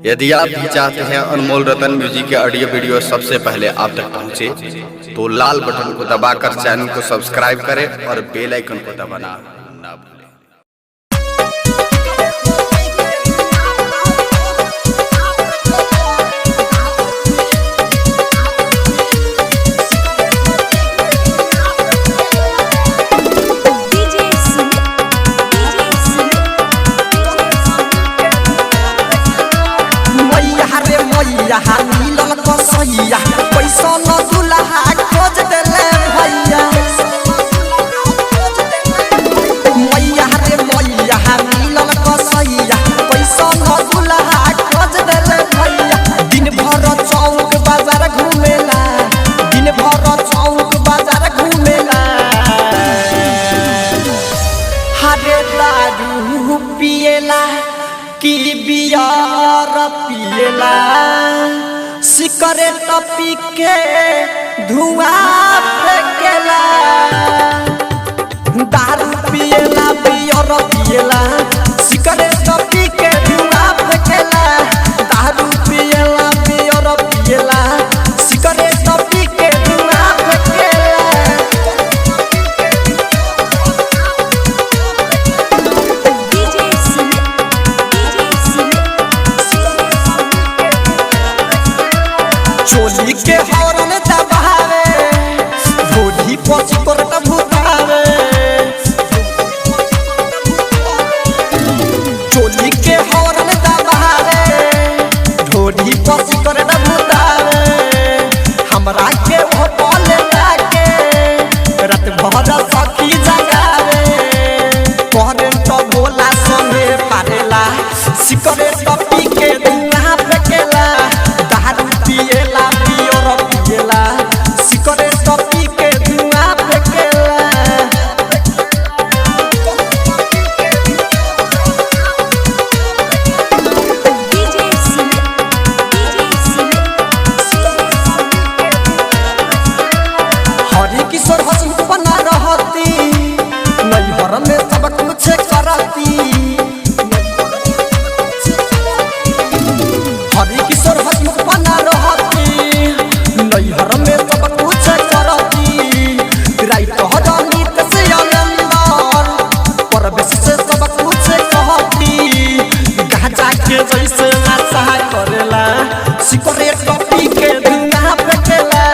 यदि आप भी चाहते हैं अनमोल रतन म्यूजिक के ऑडियो वीडियो सबसे पहले आप तक पहुंचे, तो लाल बटन को दबाकर चैनल को सब्सक्राइब करें और बेल आइकन को दबाना ना भूलें। यहाँ मिलल कसैया पैसा न दुल्हा खोज देले भैया। मैया रे मैया मिलल कसैया पैसा न दुल्हा खोज देले भैया। दिन भर चौक बाजार घूमेला, दिन भर चौक बाजार घूमेला। हरे दारू पिएला की बियर पिएला, सिगरेट पी के धुआं फेंकेला। दारू पिएला बियर पिएला, सिगरेट पी के धुआं फेंकेला। दारू पिएला बियर पिएला, सिगरेट पी के धुआं फेंकेला। चोली के हॉर्न दबावे, ढोली पची करट भुतावे। चोली के हॉर्न दबावे, ढोली पची करट भुतावे। हमरा के वो बोले लागे, रात भर सखी जगावे। करंट बोला संगे पारेला, सिगरेट पी के धुआं फेंकेला। दारू पिएला बियर पिएला, सिगरेट पी के धुआं फेंकेला। हरि किशोर हसन बना रहती, नैहर में सब कुछ करती। हरि किशोर हसन बना रहती, नैहर में सब कुछ करती। राइट हजनीत से आनंदर, परवेश से सब कुछ कहती। गांजा के जैसे नशा करेला, सिगरेट पी के धुआं फेंकेला।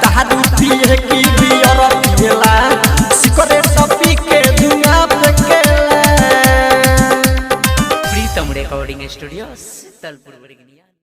दारू पिए की बियर पिएला, सिगरेट पी के धुआं फेंकेला। प्रीतम रिकॉर्डिंग स्टूडियो तलपुर।